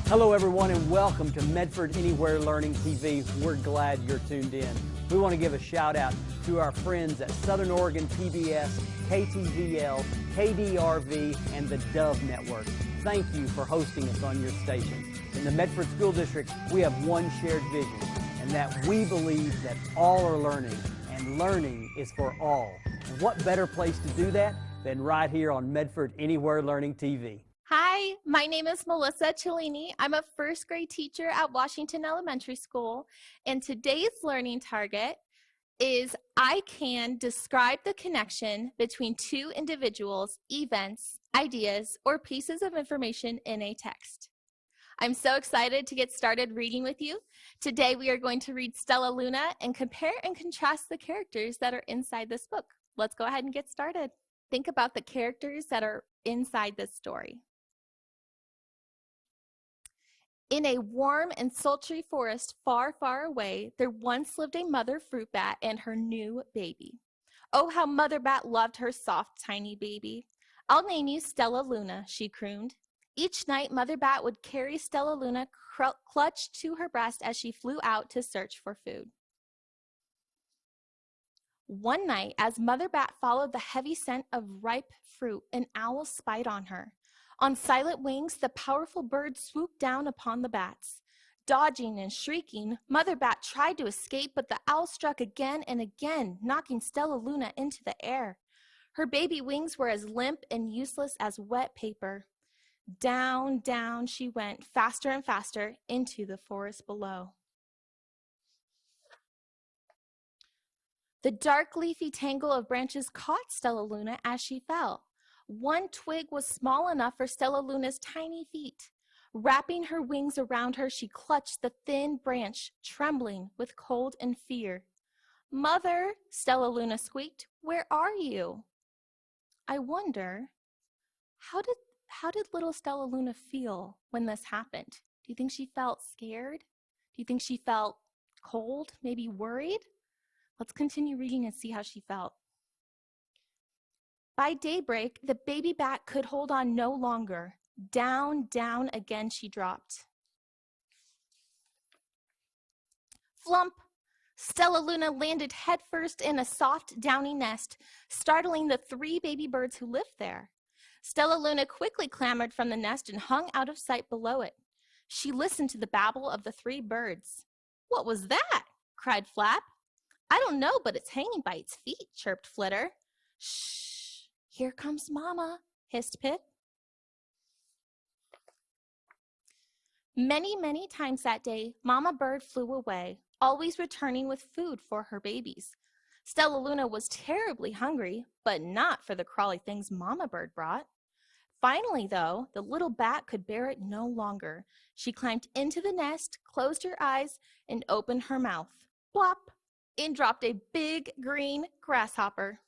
Hello everyone and welcome to Medford Anywhere Learning TV. We're glad you're tuned in. We want to give a shout out to our friends at Southern Oregon PBS, KTVL, KDRV, and the Dove Network. Thank you for hosting us on your station. In the Medford School District, we have one shared vision, and that we believe that all are learning, and learning is for all. And what better place to do that than right here on Medford Anywhere Learning TV. Hi, my name is Melissa Cellini. I'm a first grade teacher at Washington Elementary School, and today's learning target is I can describe the connection between two individuals, events, ideas, or pieces of information in a text. I'm so excited to get started reading with you. Today we are going to read Stella Luna and compare and contrast the characters that are inside this book. Let's go ahead and get started. Think about the characters that are inside this story. In a warm and sultry forest far, far away, there once lived a mother fruit bat and her new baby. Oh, how Mother Bat loved her soft, tiny baby. I'll name you Stella Luna, she crooned. Each night, Mother Bat would carry Stella Luna clutched to her breast as she flew out to search for food. One night, as Mother Bat followed the heavy scent of ripe fruit, an owl spied on her. On silent wings, the powerful bird swooped down upon the bats. Dodging and shrieking, Mother Bat tried to escape, but the owl struck again and again, knocking Stella Luna into the air. Her baby wings were as limp and useless as wet paper. Down, down she went, faster and faster, into the forest below. The dark leafy tangle of branches caught Stella Luna as she fell. One twig was small enough for Stella Luna's tiny feet. Wrapping her wings around her, she clutched the thin branch, trembling with cold and fear. "Mother," Stella Luna squeaked, "where are you?" I wonder, how did little Stella Luna feel when this happened? Do you think she felt scared? Do you think she felt cold, maybe worried? Let's continue reading and see how she felt. By daybreak, the baby bat could hold on no longer. Down, down again she dropped. Flump! Stella Luna landed headfirst in a soft, downy nest, startling the 3 baby birds who lived there. Stella Luna quickly clambered from the nest and hung out of sight below it. She listened to the babble of the 3 birds. "What was that?" cried Flap. "I don't know, but it's hanging by its feet," chirped Flitter. "Shh! Here comes Mama," hissed Pip. Many, many times that day, Mama Bird flew away, always returning with food for her babies. Stella Luna was terribly hungry, but not for the crawly things Mama Bird brought. Finally, though, the little bat could bear it no longer. She climbed into the nest, closed her eyes, and opened her mouth. Plop! In dropped a big green grasshopper.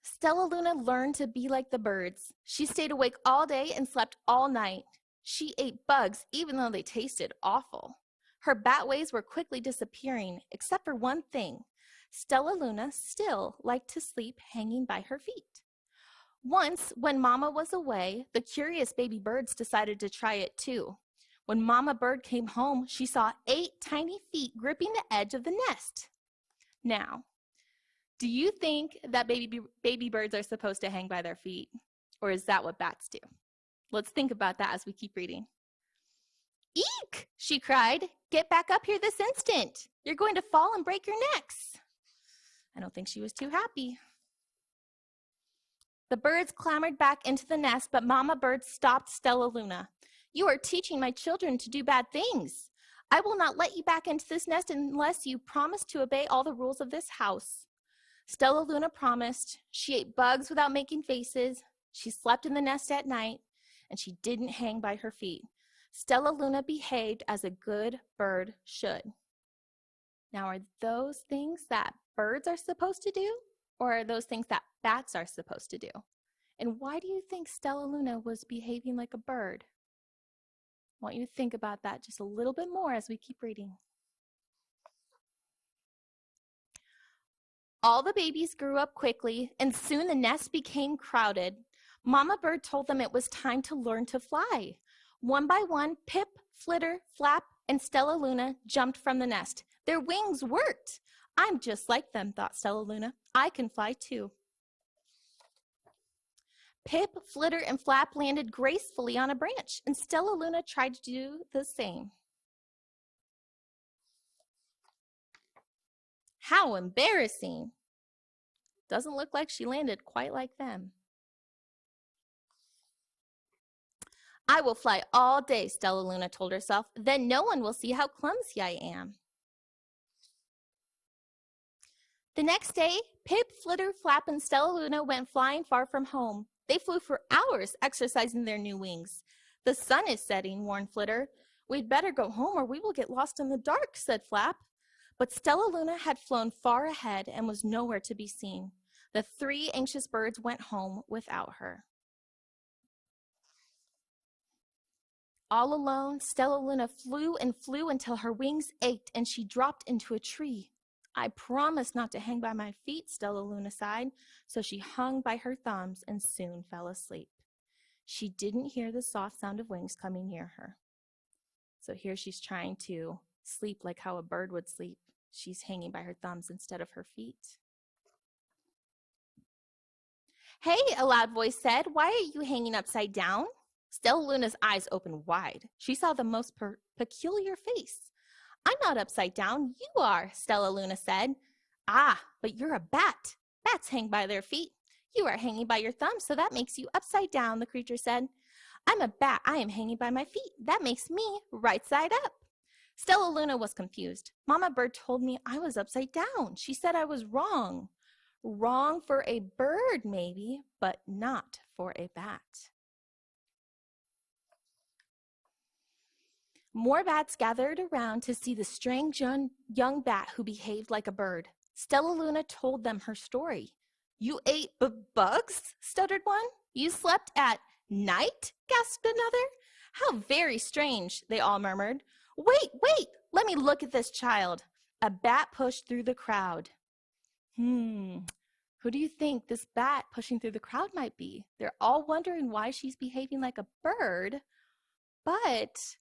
Stella Luna learned to be like the birds. She stayed awake all day and slept all night. She ate bugs even though they tasted awful. Her bat ways were quickly disappearing, except for one thing. Stella Luna still liked to sleep hanging by her feet. Once, when Mama was away, the curious baby birds decided to try it too. When Mama Bird came home, she saw 8 tiny feet gripping the edge of the nest. Now, do you think that baby birds are supposed to hang by their feet? Or is that what bats do? Let's think about that as we keep reading. "Eek!" she cried. "Get back up here this instant. You're going to fall and break your necks." I don't think she was too happy. The birds clambered back into the nest, but Mama Bird stopped Stella Luna. "You are teaching my children to do bad things. I will not let you back into this nest unless you promise to obey all the rules of this house." Stella Luna promised. She ate bugs without making faces. She slept in the nest at night, and she didn't hang by her feet. Stella Luna behaved as a good bird should. Now, are those things that birds are supposed to do, or are those things that bats are supposed to do? And why do you think Stella Luna was behaving like a bird? I want you to think about that just a little bit more as we keep reading. All the babies grew up quickly, and soon the nest became crowded. Mama Bird told them it was time to learn to fly. One by one, Pip, Flitter, Flap, and Stella Luna jumped from the nest. Their wings worked. I'm just like them, thought Stella Luna. I can fly too. Pip, Flitter, and Flap landed gracefully on a branch, and Stella Luna tried to do the same. How embarrassing! Doesn't look like she landed quite like them. I will fly all day, Stella Luna told herself. Then no one will see how clumsy I am. The next day, Pip, Flitter, Flap, and Stella Luna went flying far from home. They flew for hours, exercising their new wings. The sun is setting, warned Flitter. We'd better go home or we will get lost in the dark, said Flap. But Stella Luna had flown far ahead and was nowhere to be seen. The three anxious birds went home without her. All alone, Stella Luna flew and flew until her wings ached and she dropped into a tree. I promised not to hang by my feet, Stella Luna sighed, so she hung by her thumbs and soon fell asleep. She didn't hear the soft sound of wings coming near her. So here she's trying to sleep like how a bird would sleep. She's hanging by her thumbs instead of her feet. Hey, a loud voice said, why are you hanging upside down? Stella Luna's eyes opened wide. She saw the most peculiar face. I'm not upside down, you are, Stella Luna said. Ah, but you're a bat. Bats hang by their feet. You are hanging by your thumbs, so that makes you upside down, the creature said. I'm a bat. I am hanging by my feet. That makes me right side up. Stella Luna was confused. Mama Bird told me I was upside down. She said I was wrong. Wrong for a bird, maybe, but not for a bat. More bats gathered around to see the strange young bat who behaved like a bird. Stella Luna told them her story. You ate bugs? Stuttered one. You slept at night? Gasped another. How very strange, they all murmured. Wait, let me look at this child. A bat pushed through the crowd. Who do you think this bat pushing through the crowd might be? They're all wondering why she's behaving like a bird, but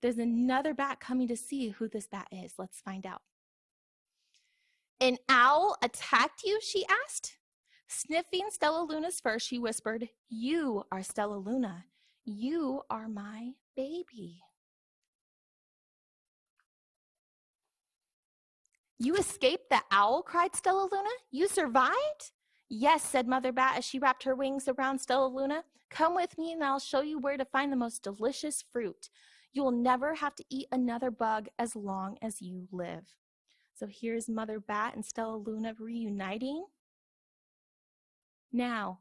there's another bat coming to see who this bat is. Let's find out. An owl attacked you? She asked. Sniffing Stella Luna's fur, she whispered, you are Stella Luna. You are my baby. You escaped the owl, cried Stella Luna. You survived? Yes, said Mother Bat as she wrapped her wings around Stella Luna. Come with me and I'll show you where to find the most delicious fruit. You will never have to eat another bug as long as you live. So here's Mother Bat and Stella Luna reuniting. Now,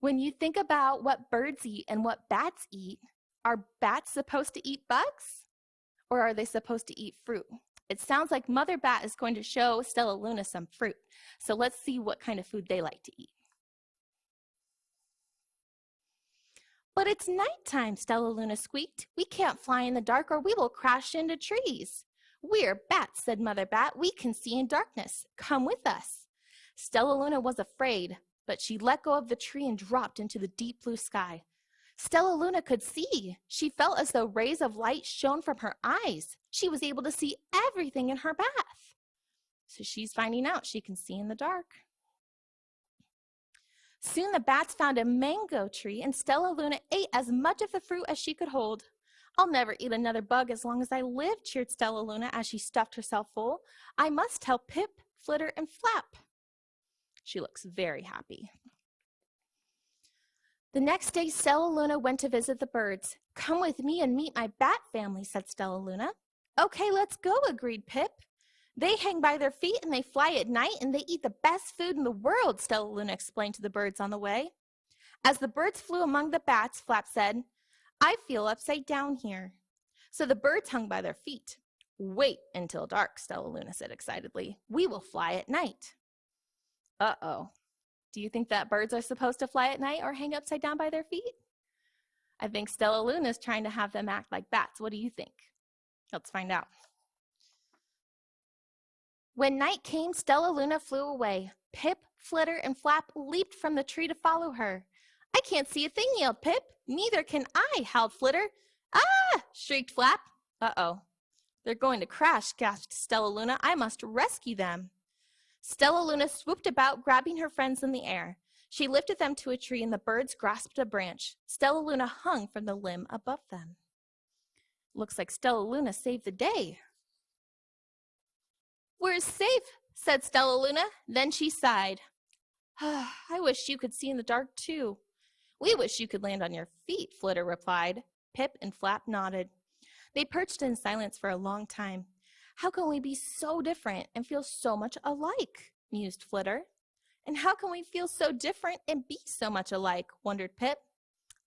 when you think about what birds eat and what bats eat, are bats supposed to eat bugs? Or are they supposed to eat fruit? It sounds like Mother Bat is going to show Stella Luna some fruit. So let's see what kind of food they like to eat. But it's nighttime, Stella Luna squeaked. We can't fly in the dark or we will crash into trees. We're bats, said Mother Bat. We can see in darkness. Come with us. Stella Luna was afraid, but she let go of the tree and dropped into the deep blue sky. Stella Luna could see. She felt as though rays of light shone from her eyes. She was able to see everything in her bath. So she's finding out she can see in the dark. Soon the bats found a mango tree and Stella Luna ate as much of the fruit as she could hold. I'll never eat another bug as long as I live, cheered Stella Luna as she stuffed herself full. I must tell Pip, Flitter, and Flap. She looks very happy. The next day, Stella Luna went to visit the birds. Come with me and meet my bat family, said Stella Luna. Okay, let's go, agreed Pip. They hang by their feet and they fly at night and they eat the best food in the world, Stella Luna explained to the birds on the way. As the birds flew among the bats, Flap said, I feel upside down here. So the birds hung by their feet. Wait until dark, Stella Luna said excitedly. We will fly at night. Uh-oh. Do you think that birds are supposed to fly at night or hang upside down by their feet? I think Stella Luna is trying to have them act like bats. What do you think? Let's find out. When night came, Stella Luna flew away. Pip, Flitter, and Flap leaped from the tree to follow her. I can't see a thing, yelled Pip. Neither can I, howled Flitter. Ah! Shrieked Flap. Uh-oh. They're going to crash, gasped Stellaluna. I must rescue them. Stellaluna swooped about, grabbing her friends in the air. She lifted them to a tree, and the birds grasped a branch. Stellaluna hung from the limb above them. Looks like Stellaluna saved the day. We're safe, said Stellaluna. Then she sighed. I wish you could see in the dark, too. We wish you could land on your feet, Flitter replied. Pip and Flap nodded. They perched in silence for a long time. How can we be so different and feel so much alike? Mused Flitter. And how can we feel so different and be so much alike? Wondered Pip.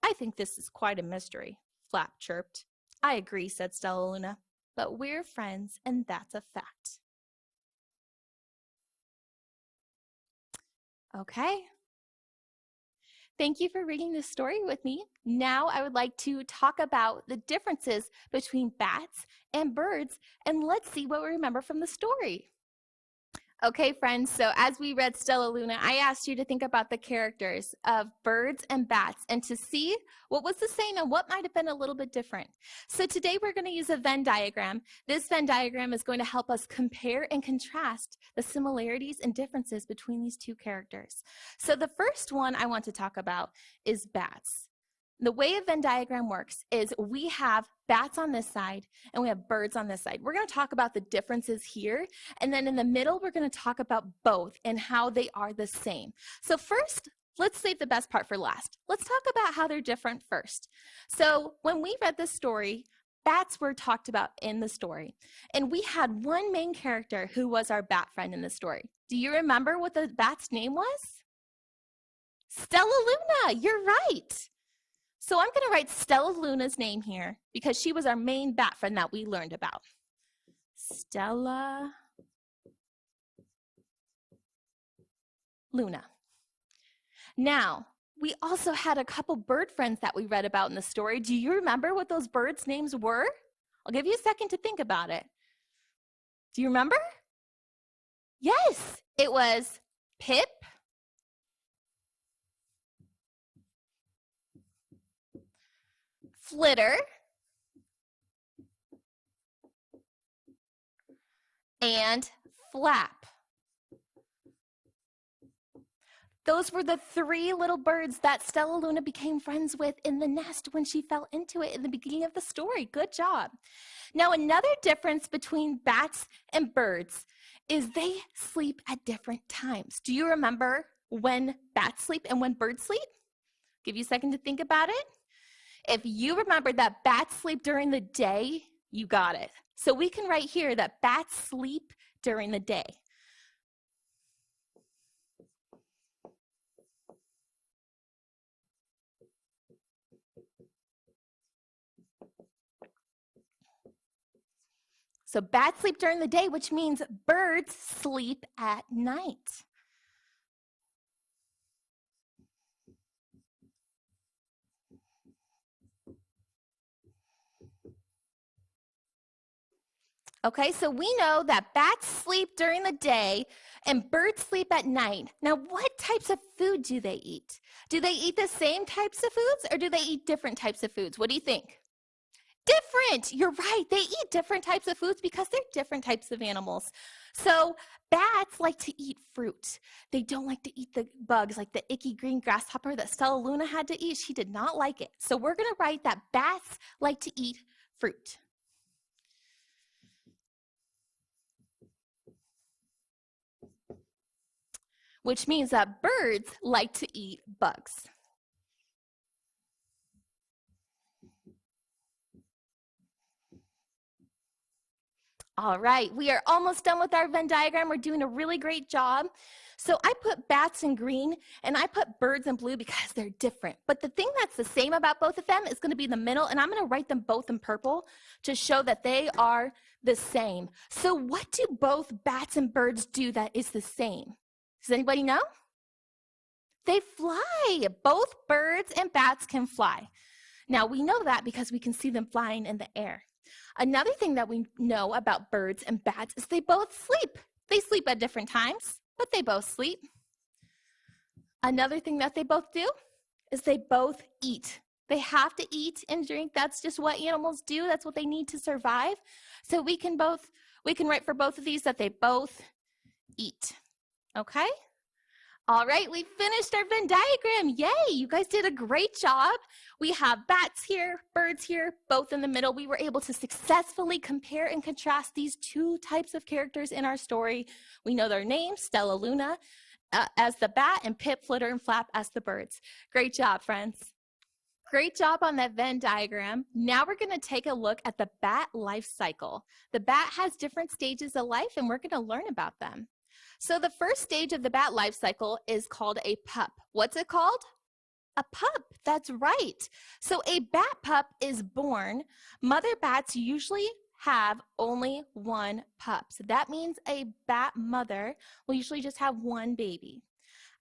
I think this is quite a mystery, Flap chirped. I agree, said Stellaluna. But we're friends, and that's a fact. Okay. Thank you for reading this story with me. Now I would like to talk about the differences between bats and birds, and let's see what we remember from the story. Okay, friends, so as we read Stellaluna, I asked you to think about the characters of birds and bats and to see what was the same and what might have been a little bit different. So today we're going to use a Venn diagram. This Venn diagram is going to help us compare and contrast the similarities and differences between these two characters. So the first one I want to talk about is bats. The way a Venn diagram works is we have bats on this side and we have birds on this side. We're going to talk about the differences here, and then in the middle we're going to talk about both and how they are the same. So first, let's save the best part for last. Let's talk about how they're different first. So when we read this story, bats were talked about in the story, and we had one main character who was our bat friend in the story. Do you remember what the bat's name was? Stellaluna, you're right. So I'm going to write Stellaluna's name here because she was our main bat friend that we learned about. Stellaluna. Now, we also had a couple bird friends that we read about in the story. Do you remember what those birds' names were? I'll give you a second to think about it. Do you remember? Yes, it was Pip, Flitter, and Flap. Those were the three little birds that Stellaluna became friends with in the nest when she fell into it in the beginning of the story. Good job. Now, another difference between bats and birds is they sleep at different times. Do you remember when bats sleep and when birds sleep? Give you a second to think about it. If you remember that bats sleep during the day, you got it. So we can write here that bats sleep during the day. So bats sleep during the day, which means birds sleep at night. Okay, so we know that bats sleep during the day and birds sleep at night. Now, what types of food do they eat? Do they eat the same types of foods or do they eat different types of foods? What do you think? Different, you're right. They eat different types of foods because they're different types of animals. So bats like to eat fruit. They don't like to eat the bugs like the icky green grasshopper that Stellaluna had to eat. She did not like it. So we're gonna write that bats like to eat fruit. Which means that birds like to eat bugs. All right, we are almost done with our Venn diagram. We're doing a really great job. So I put bats in green and I put birds in blue because they're different. But the thing that's the same about both of them is going to be in the middle, and I'm going to write them both in purple to show that they are the same. So what do both bats and birds do that is the same? Does anybody know? They fly. Both birds and bats can fly. Now we know that because we can see them flying in the air. Another thing that we know about birds and bats is they both sleep. They sleep at different times, but they both sleep. Another thing that they both do is they both eat. They have to eat and drink. That's just what animals do. That's what they need to survive. So we can write for both of these that they both eat. Okay? All right, we finished our Venn diagram. Yay, you guys did a great job. We have bats here, birds here, both in the middle. We were able to successfully compare and contrast these two types of characters in our story. We know their names, Stella Luna as the bat and Pip, Flitter, and Flap as the birds. Great job, friends. Great job on that Venn diagram. Now we're going to take a look at the bat life cycle. The bat has different stages of life, and we're going to learn about them. So the first stage of the bat life cycle is called a pup. What's it called? A pup. That's right. So a bat pup is born. Mother bats usually have only one pup. So that means a bat mother will usually just have one baby.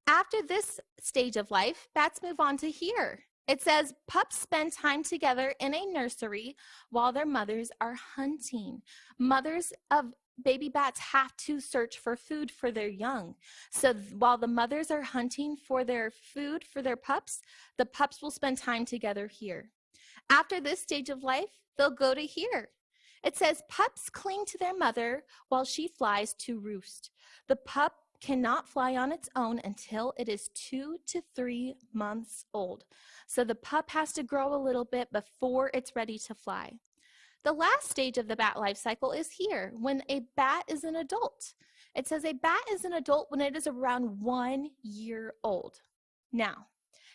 After this stage of life, bats move on to here. It says pups spend time together in a nursery while their mothers are hunting. Mothers of baby bats have to search for food for their young. So while the mothers are hunting for their food for their pups, the pups will spend time together here. After this stage of life, they'll go to here. It says pups cling to their mother while she flies to roost. The pup cannot fly on its own until it is 2 to 3 months old. So the pup has to grow a little bit before it's ready to fly. The last stage of the bat life cycle is here, when a bat is an adult. It says a bat is an adult when it is around 1 year old. Now,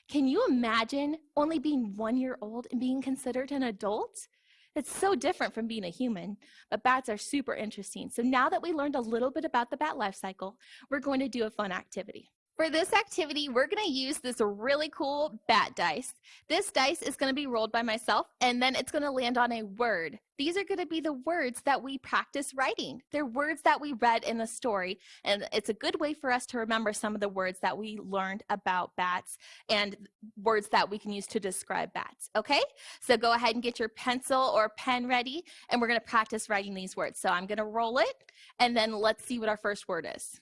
can you imagine only being 1 year old and being considered an adult? It's so different from being a human, but bats are super interesting. So now that we learned a little bit about the bat life cycle, we're going to do a fun activity. For this activity, we're going to use this really cool bat dice. This dice is going to be rolled by myself, and then it's going to land on a word. These are going to be the words that we practice writing. They're words that we read in the story, and it's a good way for us to remember some of the words that we learned about bats and words that we can use to describe bats, okay? So go ahead and get your pencil or pen ready, and we're going to practice writing these words. So I'm going to roll it, and then let's see what our first word is.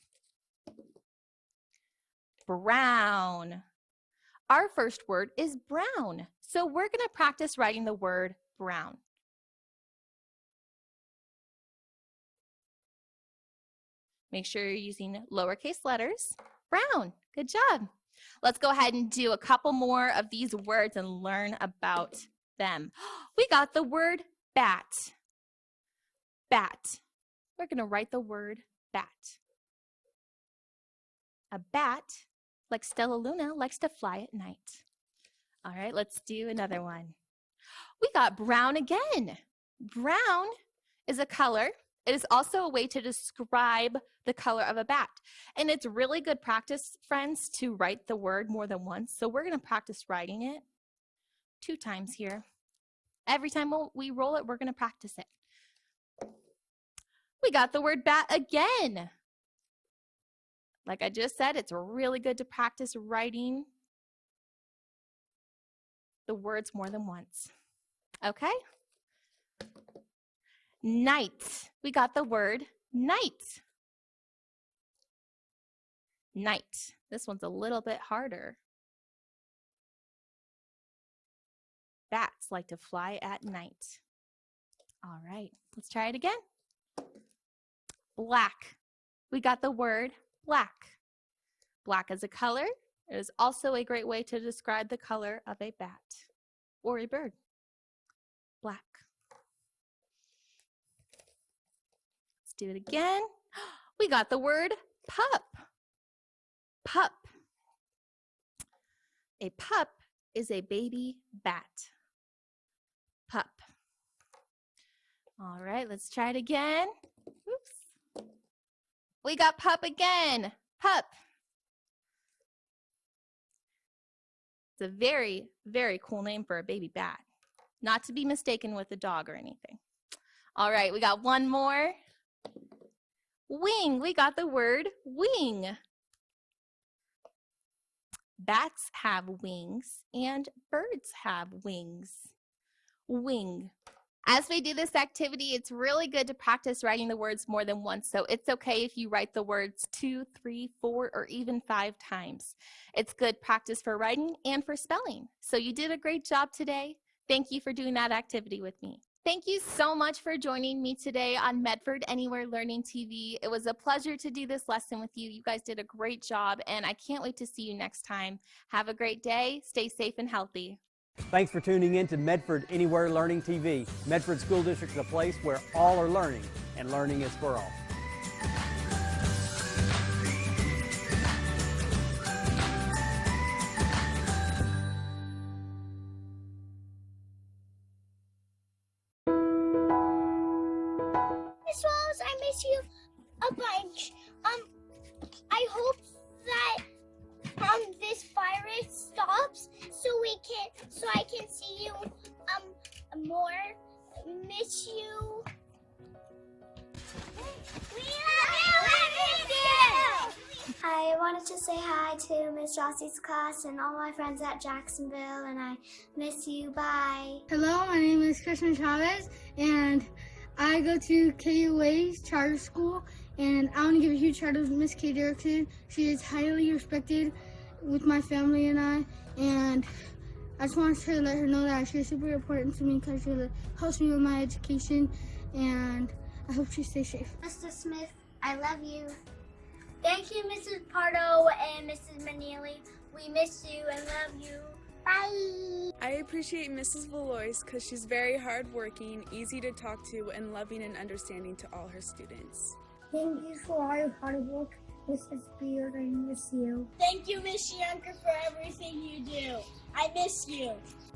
Brown. Our first word is brown. So we're going to practice writing the word brown. Make sure you're using lowercase letters. Brown. Good job. Let's go ahead and do a couple more of these words and learn about them. We got the word bat. Bat. We're going to write the word bat. A bat, like Stella Luna, likes to fly at night. All right, let's do another one. We got brown again. Brown is a color. It is also a way to describe the color of a bat. And it's really good practice, friends, to write the word more than once. So we're going to practice writing it 2 times here. Every time we roll it, we're going to practice it. We got the word bat again. Like I just said, it's really good to practice writing the words more than once. Okay? Night. We got the word night. Night. This one's a little bit harder. Bats like to fly at night. All right, let's try it again. Black. We got the word black. Black is a color. It is also a great way to describe the color of a bat or a bird. Black. Let's do it again. We got the word pup. Pup. A pup is a baby bat. Pup. All right, let's try it again. Oops. We got pup again. Pup. It's a very, very cool name for a baby bat. Not to be mistaken with a dog or anything. All right, we got one more. Wing. We got the word wing. Bats have wings and birds have wings. Wing. As we do this activity, it's really good to practice writing the words more than once. So it's okay if you write the words 2, 3, 4, or even 5 times. It's good practice for writing and for spelling. So you did a great job today. Thank you for doing that activity with me. Thank you so much for joining me today on Medford Anywhere Learning TV. It was a pleasure to do this lesson with you. You guys did a great job, and I can't wait to see you next time. Have a great day. Stay safe and healthy. Thanks for tuning in to Medford Anywhere Learning TV. Medford School District is a place where all are learning, and learning is for all. Miss Rose, I miss you a bunch. I hope that this virus stops so I can see you more. Miss you. We love you. I wanted to say hi to Miss Jossie's class and all my friends at Jacksonville, and I miss you. Bye. Hello, my name is Christian Chavez, and I go to KUA's charter school, and I want to give a huge shout out to Miss Kay Derrickson. She is highly respected with my family and I, and I just want to let her know that she is super important to me because she helps me with my education, and I hope she stays safe. Mr. Smith, I love you. Thank you, Mrs. Pardo and Mrs. Manili. We miss you and love you. Bye. I appreciate Mrs. Valois because she's very hardworking, easy to talk to, and loving and understanding to all her students. Thank you for all your hard work, Mrs. Beard. I miss you. Thank you, Miss Yunker, for everything you do. I miss you.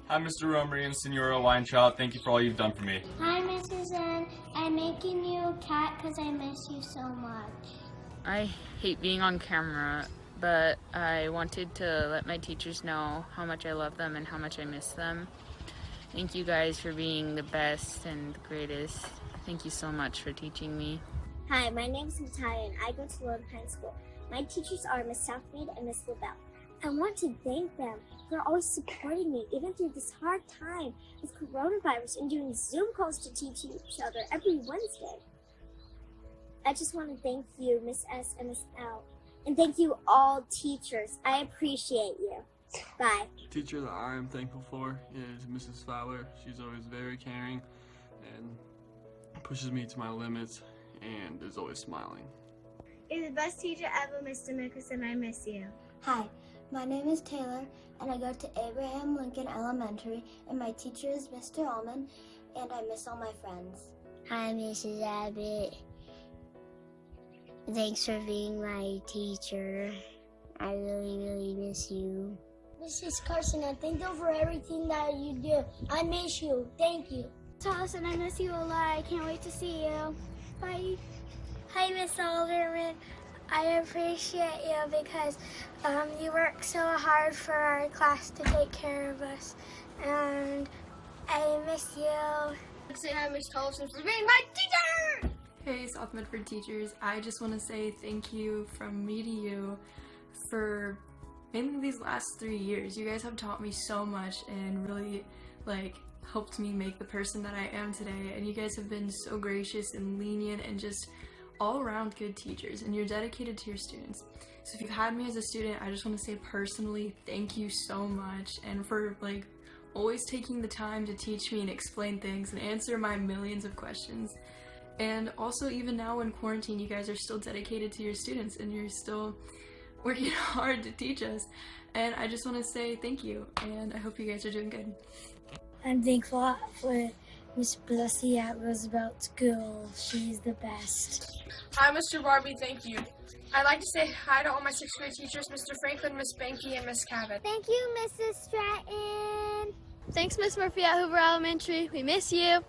Hi, Mr. Romery and Senora Weintraub. Thank you for all you've done for me. Hi, Mrs. N. I'm making you a cat because I miss you so much. I hate being on camera, but I wanted to let my teachers know how much I love them and how much I miss them. Thank you guys for being the best and the greatest. Thank you so much for teaching me. Hi, my name is Natalia and I go to Lone Pine School. My teachers are Miss Southmead and Miss LaBelle. I want to thank them. They're always supporting me, even through this hard time with coronavirus and doing Zoom calls to teach each other every Wednesday. I just want to thank you, Miss S and Miss L. And thank you all teachers. I appreciate you. Bye. The teacher that I am thankful for is Mrs. Fowler. She's always very caring and pushes me to my limits and is always smiling. You're the best teacher ever, Mr. Nicholson. I miss you. Hi, my name is Taylor, and I go to Abraham Lincoln Elementary, and my teacher is Mr. Allman, and I miss all my friends. Hi, Mrs. Abbott. Thanks for being my teacher. I really, really miss you. Mrs. Carson, I thank you for everything that you do. I miss you. Thank you. Allison, I miss you a lot. I can't wait to see you. Bye. Hi, Miss Alderman. I appreciate you because you work so hard for our class to take care of us. And I miss you. Say hi, Miss Tolson, for being my teacher! Hey, South Medford teachers. I just want to say thank you from me to you for mainly these last 3 years. You guys have taught me so much and really helped me make the person that I am today. And you guys have been so gracious and lenient and just all around good teachers, and you're dedicated to your students. So if you've had me as a student, I just want to say personally thank you so much, and for always taking the time to teach me and explain things and answer my millions of questions. And also, even now in quarantine, you guys are still dedicated to your students and you're still working hard to teach us. And I just want to say thank you, and I hope you guys are doing good. I'm thankful for Miss Blessy at Roosevelt School. She's the best. Hi, Mr. Barbie, thank you. I'd like to say hi to all my 6th grade teachers, Mr. Franklin, Miss Banky, and Miss Cabot. Thank you, Mrs. Stratton. Thanks, Miss Murphy at Hoover Elementary. We miss you.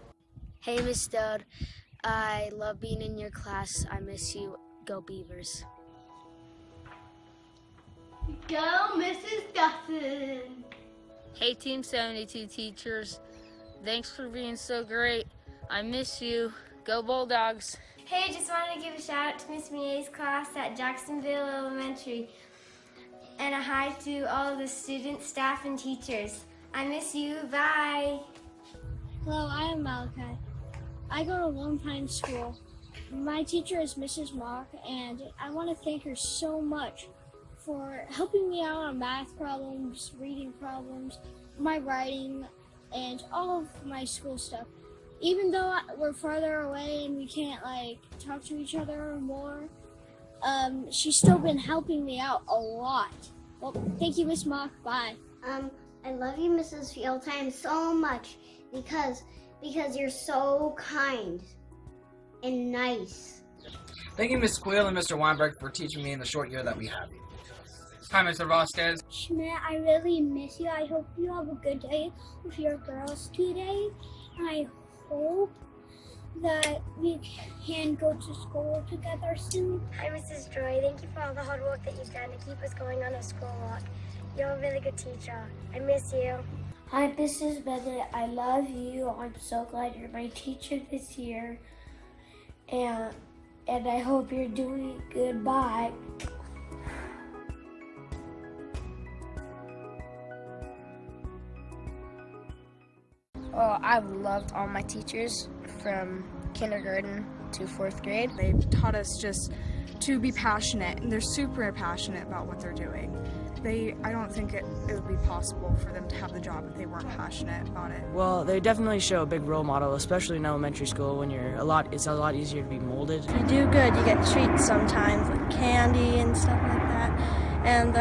Hey, Miss Stud. I love being in your class. I miss you. Go Beavers. Go, Mrs. Dawson. Hey, Team 72 teachers. Thanks for being so great. I miss you. Go Bulldogs. Hey, just wanted to give a shout out to Miss Mie's class at Jacksonville Elementary. And a hi to all of the students, staff, and teachers. I miss you. Bye. Hello, I am Malachi. I go to Lone Pine School. My teacher is Mrs. Mock, and I want to thank her so much for helping me out on math problems, reading problems, my writing, and all of my school stuff. Even though we're farther away and we can't talk to each other more, she's still been helping me out a lot. Well, thank you, Miss Mock. Bye. I love you, Mrs. Fieldtime, so much because you're so kind and nice. Thank you, Miss Quill and Mr. Weinberg, for teaching me in the short year that we have. Hi, Mr. Vasquez. Schmidt, I really miss you. I hope you have a good day with your girls today. I hope that we can go to school together soon. Hi, Mrs. Joy. Thank you for all the hard work that you've done to keep us going on our school walk. You're a really good teacher. I miss you. Hi, Mrs. Bennett. I love you. I'm so glad you're my teacher this year. And I hope you're doing good. Bye. Well, I've loved all my teachers from kindergarten to 4th grade. They've taught us just to be passionate, and they're super passionate about what they're doing. I don't think it would be possible for them to have the job if they weren't passionate about it. Well, they definitely show a big role model, especially in elementary school when it's a lot easier to be molded. If you do good, you get treats sometimes, like candy and stuff like that, and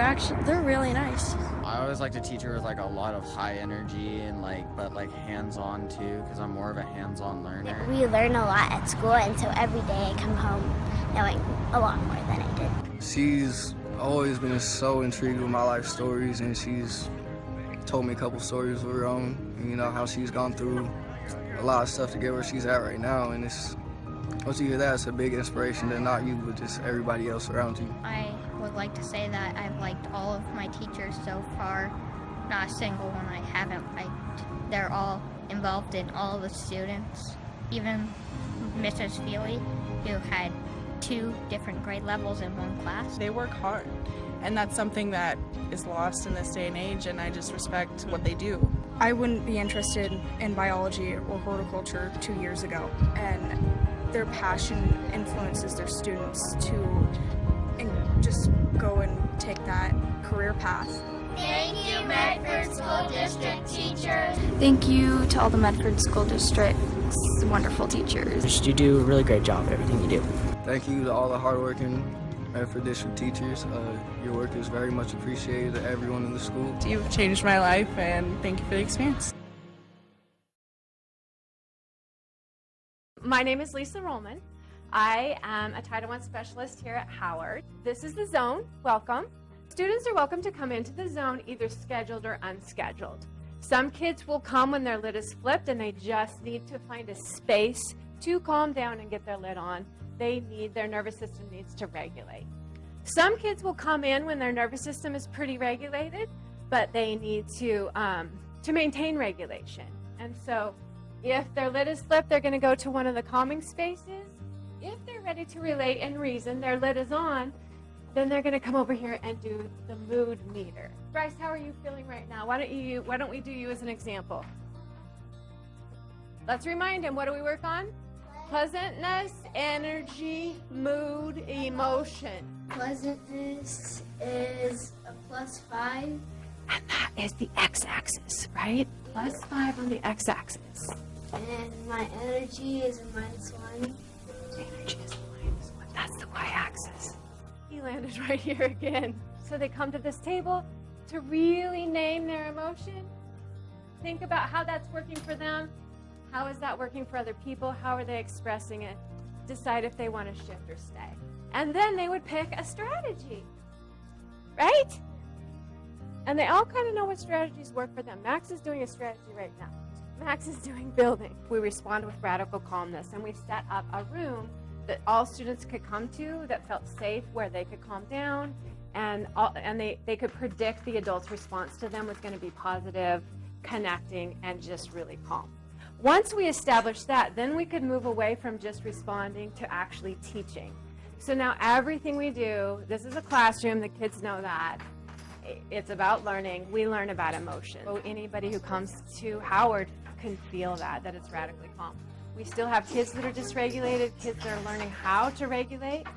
they're really nice. I always liked a teacher with a lot of high energy and but hands-on too, because I'm more of a hands-on learner. We learn a lot at school, and so every day I come home knowing a lot more than I did. She's always been so intrigued with my life stories, and she's told me a couple stories of her own, and how she's gone through a lot of stuff to get where she's at right now, and once you hear that, it's a big inspiration to not you, but just everybody else around you. I would like to say that I've liked all of my teachers so far. Not a single one I haven't liked. They're all involved in all of the students. Even Mrs. Feely, who had 2 different grade levels in one class. They work hard, and that's something that is lost in this day and age, and I just respect what they do. I wouldn't be interested in biology or horticulture 2 years ago, and their passion influences their students to just go and take that career path. Thank you, Medford School District teachers. Thank you to all the Medford School District's wonderful teachers. You do a really great job at everything you do. Thank you to all the hardworking Medford District teachers. Your work is very much appreciated to everyone in the school. You've changed my life, and thank you for the experience. My name is Lisa Rollman. I am a Title I specialist here at Howard. This is the zone. Welcome. Students are welcome to come into the zone either scheduled or unscheduled. Some kids will come when their lid is flipped and they just need to find a space to calm down and get their lid on. Their nervous system needs to regulate. Some kids will come in when their nervous system is pretty regulated, but they need to maintain regulation. And so if their lid is flipped, they're going to go to one of the calming spaces. If they're ready to relate and reason, their lid is on, then they're going to come over here and do the mood meter. Bryce, how are you feeling right now? Why don't we do you as an example? Let's remind him, what do we work on? Pleasantness, energy, mood, emotion. Pleasantness is a +5. And that is the x-axis, right? +5 on the x-axis. And my energy is a -1. Energy is -1. That's the y-axis. He landed right here again. So they come to this table to really name their emotion. Think about how that's working for them. How is that working for other people? How are they expressing it? Decide if they want to shift or stay. And then they would pick a strategy, right? And they all kind of know what strategies work for them. Max is doing a strategy right now. Max is doing building. We respond with radical calmness, and we set up a room that all students could come to that felt safe, where they could calm down, and they could predict the adult's response to them was going to be positive, connecting, and just really calm. Once we established that, then we could move away from just responding to actually teaching. So now everything we do, this is a classroom, the kids know that. It's about learning. We learn about emotion. So anybody who comes to Howard can feel that it's radically calm. We still have kids that are dysregulated, kids that are learning how to regulate,